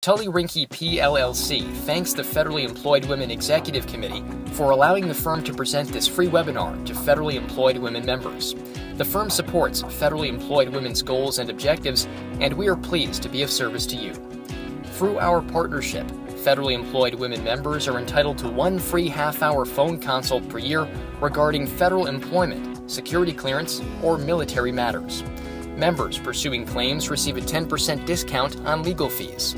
Tully Rinckey PLLC thanks the Federally Employed Women Executive Committee for allowing the firm to present this free webinar to federally employed women members. The firm supports federally employed women's goals and objectives, and we are pleased to be of service to you. Through our partnership, federally employed women members are entitled to one free half-hour phone consult per year regarding federal employment, security clearance, or military matters. Members pursuing claims receive a 10% discount on legal fees.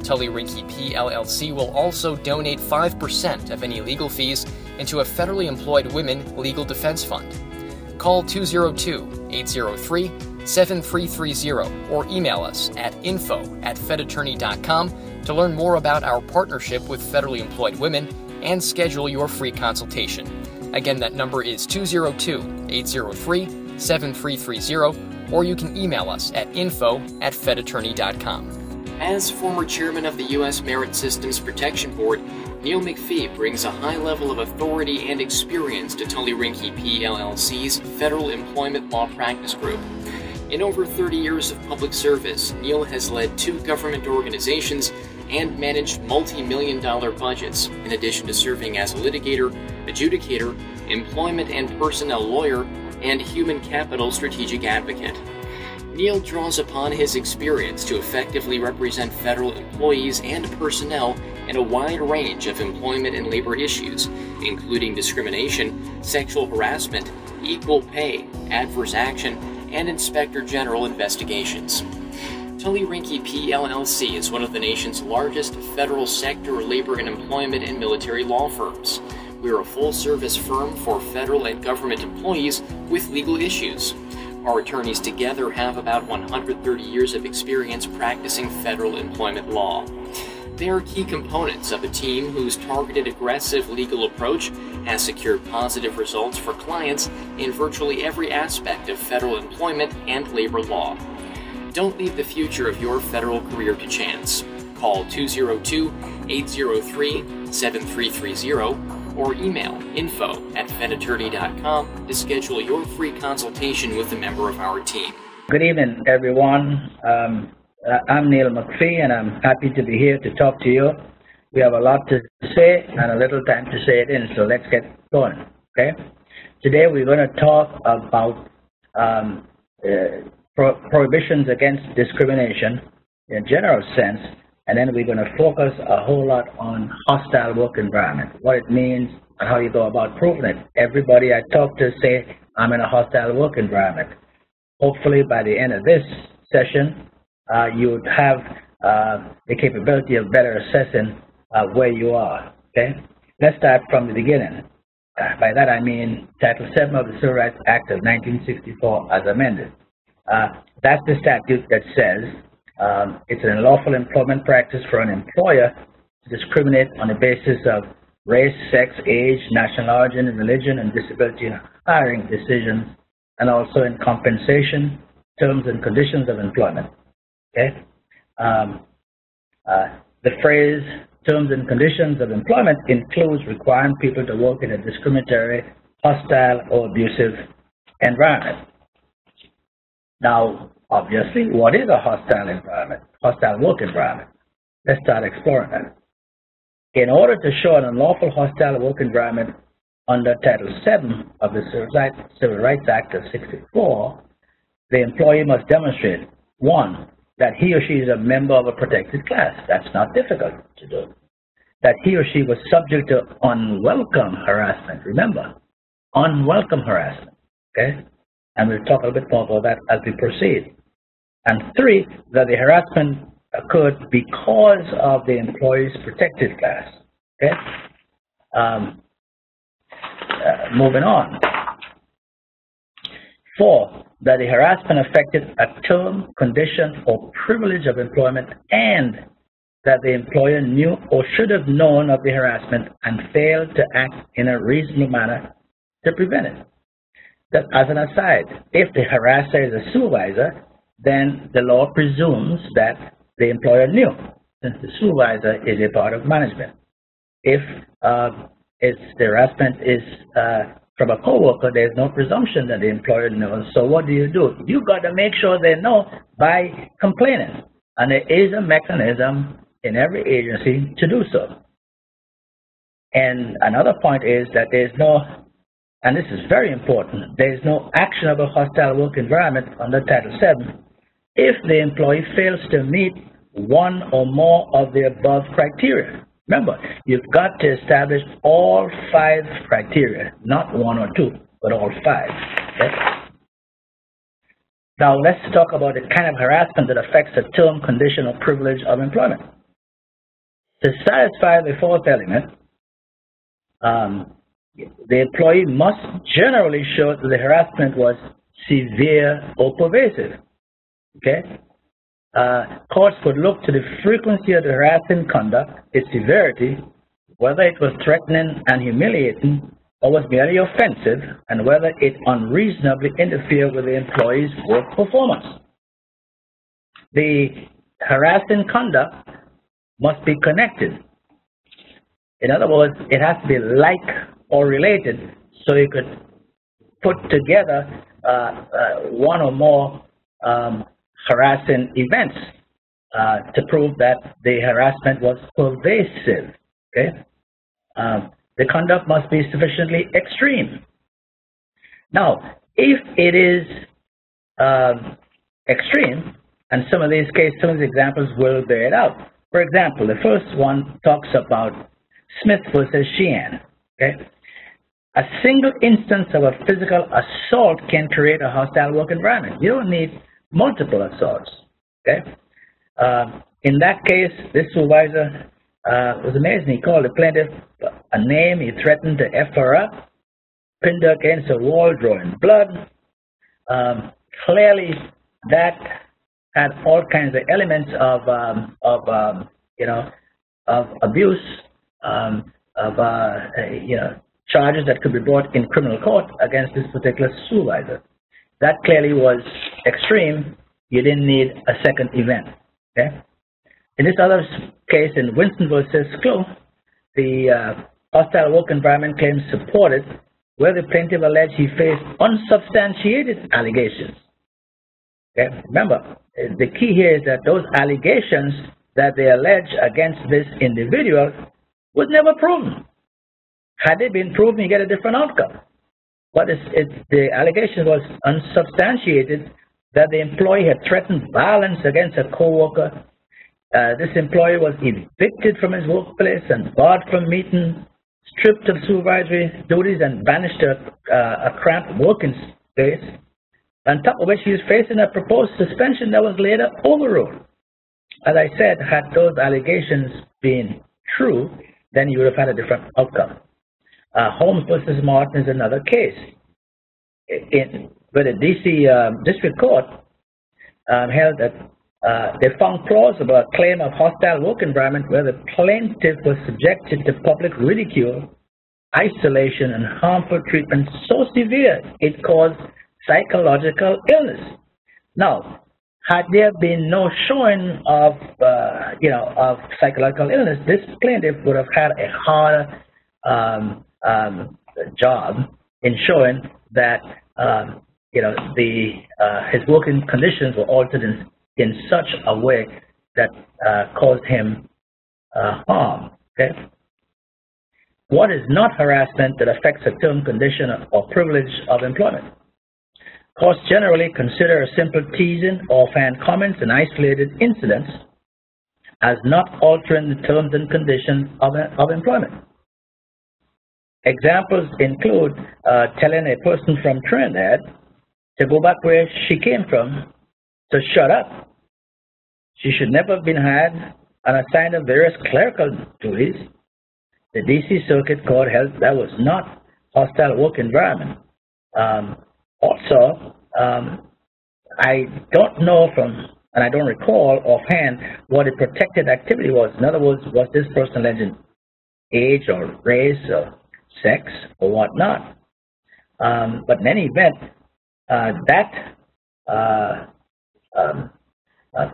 Tully Rinckey PLLC will also donate 5% of any legal fees into a federally employed women legal defense fund. Call 202-803-7330 or email us at info@fedattorney.com to learn more about our partnership with federally employed women and schedule your free consultation. Again, that number is 202-803-7330, or you can email us at info@fedattorney.com. As former chairman of the U.S. Merit Systems Protection Board, Neil McPhee brings a high level of authority and experience to Tully Rinckey PLLC's Federal Employment Law Practice Group. In over 30 years of public service, Neil has led 2 government organizations and managed multi-million-dollar budgets, in addition to serving as a litigator, adjudicator, employment and personnel lawyer, and human capital strategic advocate. Neil draws upon his experience to effectively represent federal employees and personnel in a wide range of employment and labor issues, including discrimination, sexual harassment, equal pay, adverse action, and Inspector General investigations. Tully Rinckey PLLC is one of the nation's largest federal sector labor and employment and military law firms. We are a full-service firm for federal and government employees with legal issues. Our attorneys together have about 130 years of experience practicing federal employment law. They are key components of a team whose targeted, aggressive legal approach has secured positive results for clients in virtually every aspect of federal employment and labor law. Don't leave the future of your federal career to chance. Call 202-803-7330 or email info@fedattorney.com to schedule your free consultation with a member of our team. Good evening, everyone. I'm Neil McPhee, and I'm happy to be here to talk to you. We have a lot to say and a little time to say it in, so let's get going, okay? Today we're going to talk about prohibitions against discrimination in a general sense, and then we're going to focus a whole lot on hostile work environment, what it means and how you go about proving it. Everybody I talk to say, I'm in a hostile work environment. Hopefully by the end of this session, you would have the capability of better assessing where you are, okay? Let's start from the beginning. By that I mean Title VII of the Civil Rights Act of 1964 as amended. That's the statute that says it's an unlawful employment practice for an employer to discriminate on the basis of race, sex, age, national origin, religion, and disability in hiring decisions, and also in compensation, terms and conditions of employment. Okay? The phrase terms and conditions of employment includes requiring people to work in a discriminatory, hostile, or abusive environment. Now, obviously, what is a hostile environment, hostile work environment? Let's start exploring that. In order to show an unlawful hostile work environment under Title VII of the Civil Rights Act of 1964, the employee must demonstrate, 1, that he or she is a member of a protected class. That's not difficult to do. That he or she was subject to unwelcome harassment. Remember, unwelcome harassment, okay? And we'll talk a little bit more about that as we proceed. And 3, that the harassment occurred because of the employee's protected class. Okay? Moving on. 4, that the harassment affected a term, condition, or privilege of employment, and that the employer knew or should have known of the harassment and failed to act in a reasonable manner to prevent it. That, as an aside, if the harasser is a supervisor, then the law presumes that the employer knew, since the supervisor is a part of management. If the harassment is from a coworker, there's no presumption that the employer knows. So what do? You got to make sure they know by complaining. And there is a mechanism in every agency to do so. And another point is that there's no, and this is very important, there is no actionable hostile work environment under Title VII if the employee fails to meet one or more of the above criteria. Remember, you've got to establish all 5 criteria, not 1 or 2, but all 5. Okay? Now let's talk about the kind of harassment that affects the term, condition, or privilege of employment. To satisfy the 4th element, the employee must generally show that the harassment was severe or pervasive. Okay? Courts would look to the frequency of the harassing conduct, its severity, whether it was threatening and humiliating or was merely offensive, and whether it unreasonably interfered with the employee's work performance. The harassing conduct must be connected. In other words, it has to be like or related, so you could put together one or more harassing events to prove that the harassment was pervasive. Okay? The conduct must be sufficiently extreme. Now, if it is extreme, and some of these examples will bear it out. For example, the first one talks about Smith versus Sheehan. Okay? A single instance of a physical assault can create a hostile work environment. You don't need multiple assaults. Okay? In that case, this supervisor was amazing. He called the plaintiff a name. He threatened to F her up, pinned her against a wall, drawing blood. Clearly, that had all kinds of elements of abuse, charges that could be brought in criminal court against this particular supervisor. That clearly was extreme. You didn't need a second event. Okay? In this other case, in Winston versus Clough, the hostile work environment claim supported where the plaintiff alleged he faced unsubstantiated allegations. Okay? Remember, the key here is that those allegations that they allege against this individual was never proven. Had they been proven, you get a different outcome. But the allegation was unsubstantiated that the employee had threatened violence against a co-worker. This employee was evicted from his workplace and barred from meeting, stripped of supervisory duties, and banished to a cramped working space. On top of which, he was facing a proposed suspension that was later overruled. As I said, had those allegations been true, then you would have had a different outcome. Holmes versus Martin is another case, where the D.C. District Court held that they found plausible a claim of hostile work environment where the plaintiff was subjected to public ridicule, isolation, and harmful treatment so severe it caused psychological illness. Now, had there been no showing of psychological illness, this plaintiff would have had a harder job in showing that his working conditions were altered in such a way that caused him harm. Okay. What is not harassment that affects a term, condition, or privilege of employment? Courts generally consider a simple teasing, offhand comments, and isolated incidents as not altering the terms and conditions of employment. Examples include telling a person from Trinidad to go back where she came from, to shut up. She should never have been hired and assigned to various clerical duties. The D.C. Circuit Court held that was not hostile work environment. Also, I don't know and I don't recall offhand what a protected activity was. In other words, was this person alleging age or race or sex or whatnot? But in any event,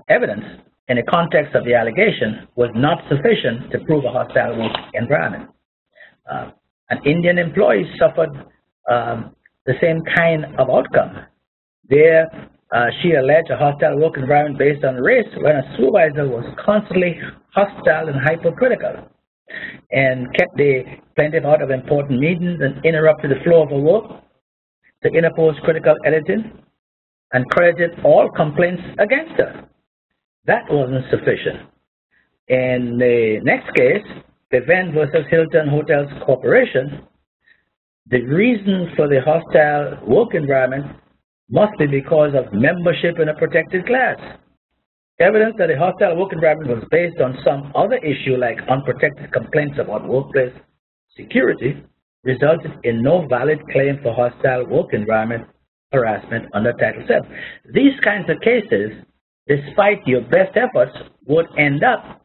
evidence in the context of the allegation was not sufficient to prove a hostile work environment. An Indian employee suffered the same kind of outcome. There, she alleged a hostile work environment based on race when a supervisor was constantly hostile and hypercritical, and kept the plaintiff out of important meetings and interrupted the flow of her work to interpose critical editing and credited all complaints against her. That wasn't sufficient. In the next case, Bevan versus Hilton Hotels Corporation, the reason for the hostile work environment must be because of membership in a protected class. Evidence that the hostile work environment was based on some other issue like unprotected complaints about workplace security resulted in no valid claim for hostile work environment harassment under Title VII. These kinds of cases, despite your best efforts, would end up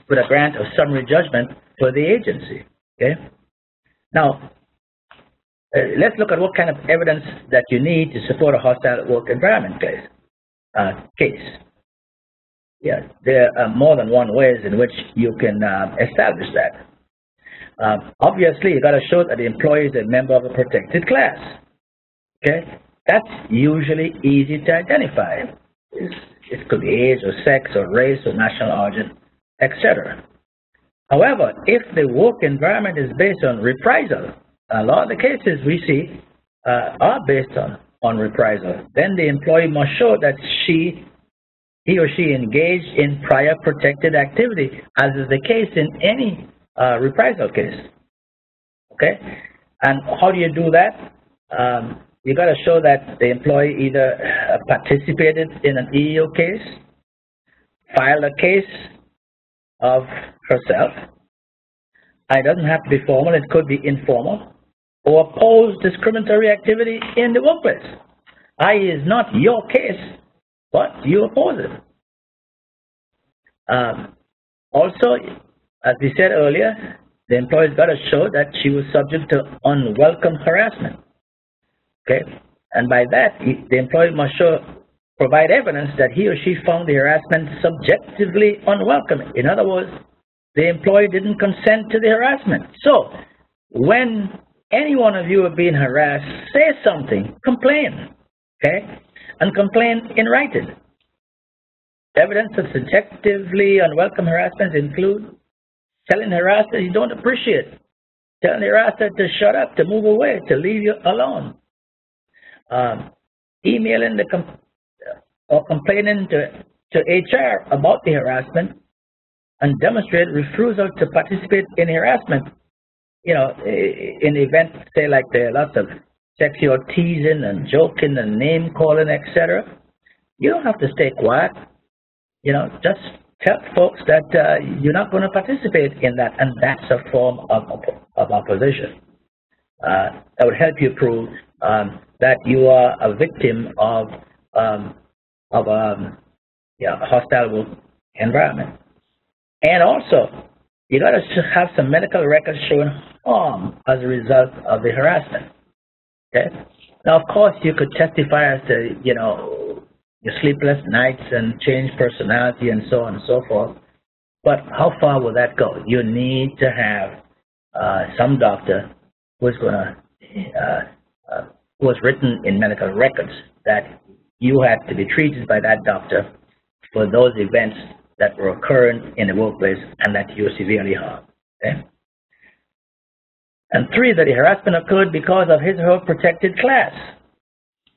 with a grant of summary judgment for the agency. Okay. Now, let's look at what kind of evidence that you need to support a hostile work environment case. Yeah, there are more than one ways in which you can establish that. Obviously, you got to show that the employee is a member of a protected class. Okay, that's usually easy to identify. It could be age or sex or race or national origin, etc. However, if the work environment is based on reprisal, a lot of the cases we see are based on reprisal, then the employee must show that he or she engaged in prior protected activity, as is the case in any reprisal case. Okay, and how do you do that? You got to show that the employee either participated in an EEO case, filed a case of herself. It doesn't have to be formal, it could be informal, or opposed discriminatory activity in the workplace. I.e., is not your case, but you oppose it. Also, as we said earlier, the employee's got to show that she was subject to unwelcome harassment. Okay, and by that, the employee must provide evidence that he or she found the harassment subjectively unwelcome. In other words, the employee didn't consent to the harassment. So, when any one of you are being harassed, say something, complain, okay, and complain in writing. Evidence of subjectively unwelcome harassment include telling the harasser you don't appreciate, telling the harasser to shut up, to move away, to leave you alone. Emailing or complaining to HR about the harassment and demonstrate refusal to participate in harassment. You know, in the event, say like there are lots of sexual teasing and joking and name calling, etc. You don't have to stay quiet. You know, just tell folks that you're not going to participate in that, and that's a form of opposition. That would help you prove that you are a victim of hostile work environment. And also, you got to have some medical records showing harm as a result of the harassment. Okay. Now, of course, you could testify as to, you know, your sleepless nights and change personality and so on and so forth. But how far will that go? You need to have some doctor who's going to was written in medical records that you had to be treated by that doctor for those events that were occurring in the workplace and that you were severely harmed. Okay? And 3, that the harassment occurred because of his or her protected class.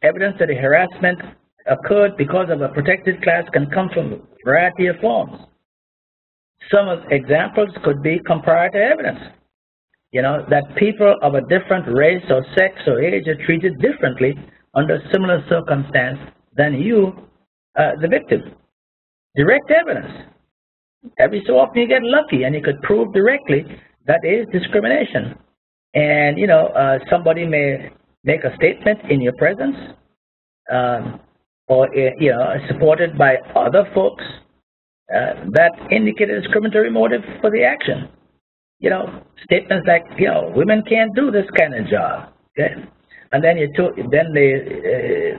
Evidence that the harassment occurred because of a protected class can come from a variety of forms. Some of the examples could be comparative evidence. You know, that people of a different race or sex or age are treated differently under similar circumstance than you, the victim. Direct evidence. Every so often you get lucky and you could prove directly that is discrimination. And, you know, somebody may make a statement in your presence or, you know, supported by other folks that indicate a discriminatory motive for the action. You know, statements like, you know, women can't do this kind of job, okay? And then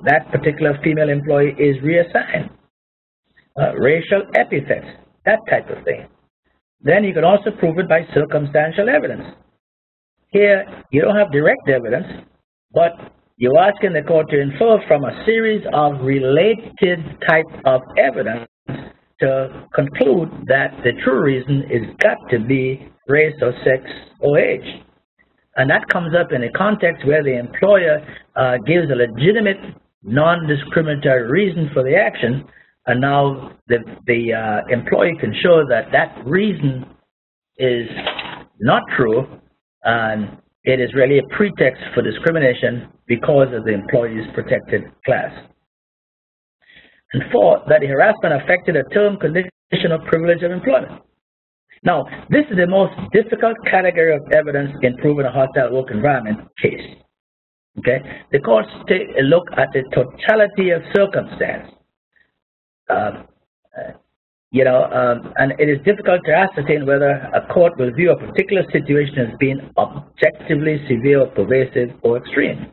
that particular female employee is reassigned. Racial epithets, that type of thing. Then you can also prove it by circumstantial evidence. Here, you don't have direct evidence, but you're asking the court to infer from a series of related type of evidence to conclude that the true reason is got to be race or sex or age. And that comes up in a context where the employer gives a legitimate, non-discriminatory reason for the action, and now the employee can show that that reason is not true, and it is really a pretext for discrimination because of the employee's protected class. And 4, that the harassment affected a term, condition, or privilege of employment. Now, this is the most difficult category of evidence in proving a hostile work environment case. Okay? The courts take a look at the totality of circumstance. And it is difficult to ascertain whether a court will view a particular situation as being objectively severe, pervasive, or extreme.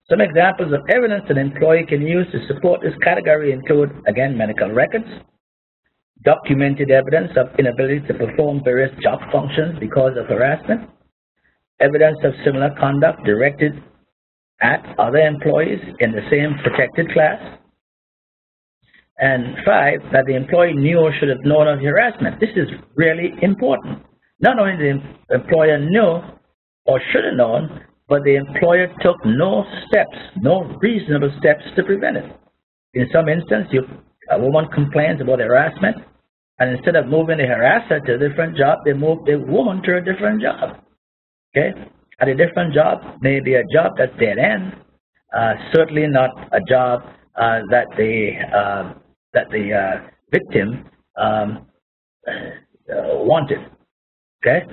Some examples of evidence an employee can use to support this category include, again, medical records, documented evidence of inability to perform various job functions because of harassment, evidence of similar conduct directed at other employees in the same protected class, and 5, that the employee knew or should have known of the harassment. This is really important. Not only the employer knew or should have known, but the employer took no steps, no reasonable steps to prevent it. In some instance, a woman complains about harassment, and instead of moving the harasser to a different job, they move the woman to a different job. Okay? At a different job, maybe a job that's dead end, certainly not a job that the victim wanted. Okay?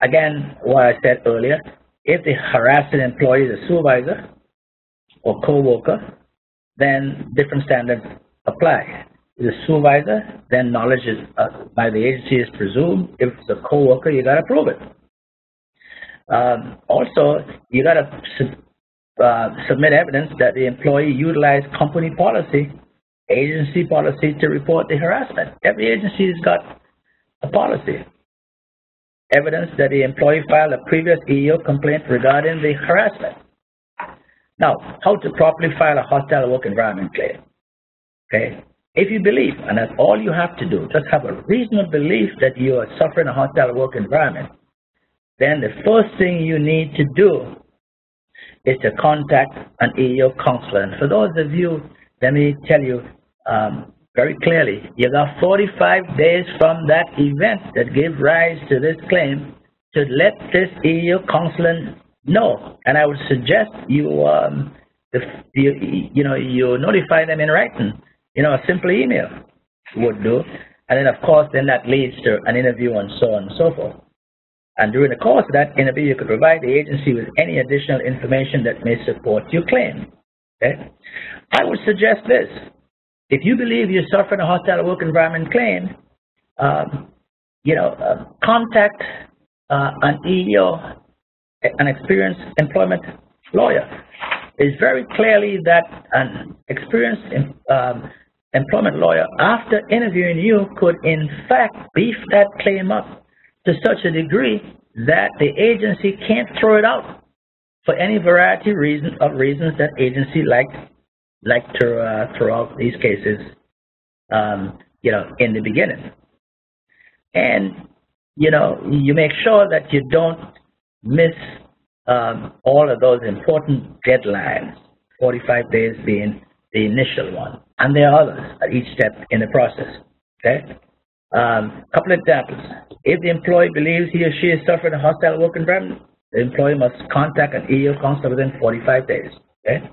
Again, what I said earlier, if the harassing employee is a supervisor or co-worker, then different standards apply. If it's a supervisor, then knowledge is by the agency is presumed. If it's a co-worker, you got to prove it. Also, you got to submit evidence that the employee utilized company policy, agency policy to report the harassment. Every agency has got a policy. Evidence that the employee filed a previous EEO complaint regarding the harassment. Now, how to properly file a hostile work environment claim. Okay? If you believe, and that's all you have to do, just have a reasonable belief that you are suffering a hostile work environment, then the first thing you need to do is to contact an EEO counselor. And for those of you, let me tell you very clearly, you got 45 days from that event that gave rise to this claim to let this EEO counselor know. And I would suggest you notify them in writing. A simple email would do. And then, of course, then that leads to an interview and so on and so forth. And during the course of that interview, you could provide the agency with any additional information that may support your claim. Okay? I would suggest this. If you believe you suffered a hostile work environment claim, contact an EEO, an experienced employment lawyer. It's very clearly that an experienced employment lawyer, after interviewing you, could in fact beef that claim up to such a degree that the agency can't throw it out for any variety of reasons that agency like to throw out these cases, in the beginning. And, you make sure that you don't miss all of those important deadlines, 45 days being the initial one. And there are others at each step in the process, okay? Couple of examples. If the employee believes he or she has suffered a hostile work environment, the employee must contact an EEO counselor within 45 days, okay?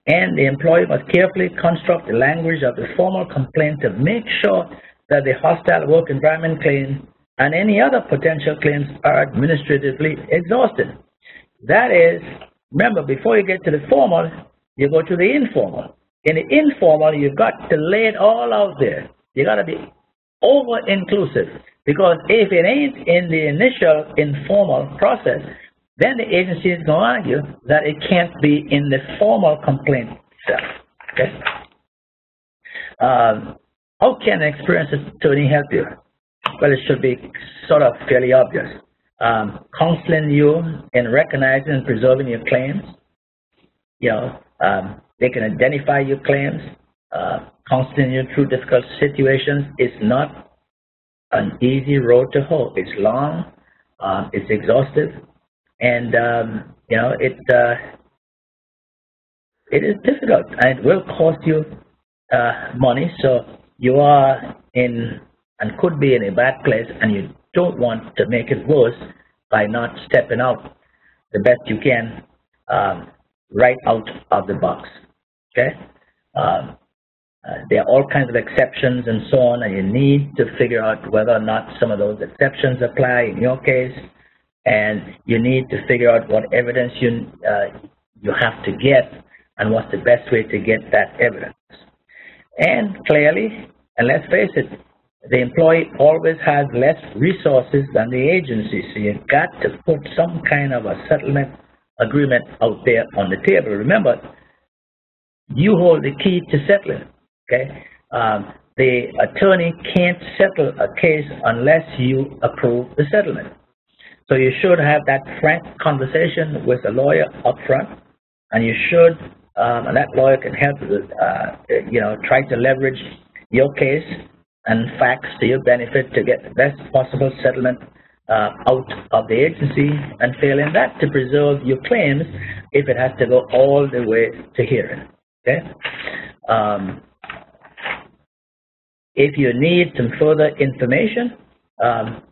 And the employee must carefully construct the language of the formal complaint to make sure that the hostile work environment claim and any other potential claims are administratively exhausted. That is, remember, before you get to the formal, you go to the informal. In the informal, you've got to lay it all out there. You got to be over-inclusive, because if it ain't in the initial informal process, then the agency is going to argue that it can't be in the formal complaint itself. Okay? How can an experienced attorney help you? Well, it should be sort of fairly obvious. Counseling you in recognizing and preserving your claims. They can identify your claims. counseling you through difficult situations is not an easy road to hoe. It's long, it's exhaustive, and you know, it is difficult, and it will cost you money. So you are in and could be in a bad place, and you don't want to make it worse by not stepping out the best you can right out of the box. Okay. There are all kinds of exceptions and so on, and you need to figure out whether or not some of those exceptions apply in your case, and you need to figure out what evidence you have to get and what's the best way to get that evidence. And clearly, and let's face it, the employee always has less resources than the agency, so you've got to put some kind of a settlement agreement out there on the table. Remember, you hold the key to settling. Okay, the attorney can't settle a case unless you approve the settlement. So you should have that frank conversation with a lawyer up front, and you should, and that lawyer can help you know, try to leverage your case and facts to your benefit to get the best possible settlement out of the agency, and failing that, to preserve your claims if it has to go all the way to hearing. Okay. If you need some further information,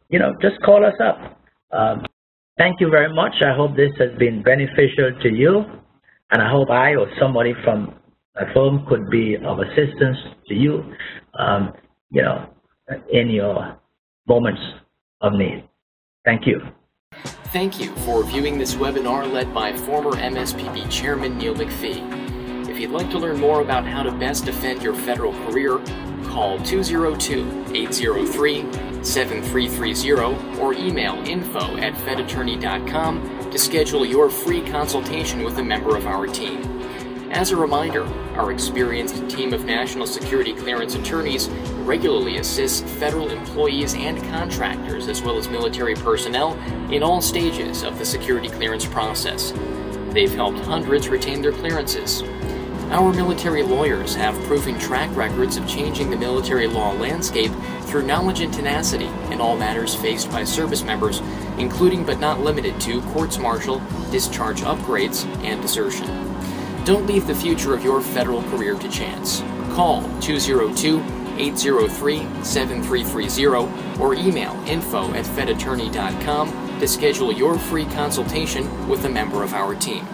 you know, just call us up. Thank you very much. I hope this has been beneficial to you, and I hope I or somebody from my firm could be of assistance to you, you know, in your moments of need. Thank you. Thank you for viewing this webinar led by former MSPB Chairman Neil McPhee. If you'd like to learn more about how to best defend your federal career, call 202-803-7330 or email info@fedattorney.com to schedule your free consultation with a member of our team. As a reminder, our experienced team of national security clearance attorneys regularly assists federal employees and contractors, as well as military personnel, in all stages of the security clearance process. They've helped hundreds retain their clearances. Our military lawyers have proven track records of changing the military law landscape through knowledge and tenacity in all matters faced by service members, including but not limited to courts-martial, discharge upgrades, and desertion. Don't leave the future of your federal career to chance. Call 202-803-7330 or email info@fedattorney.com to schedule your free consultation with a member of our team.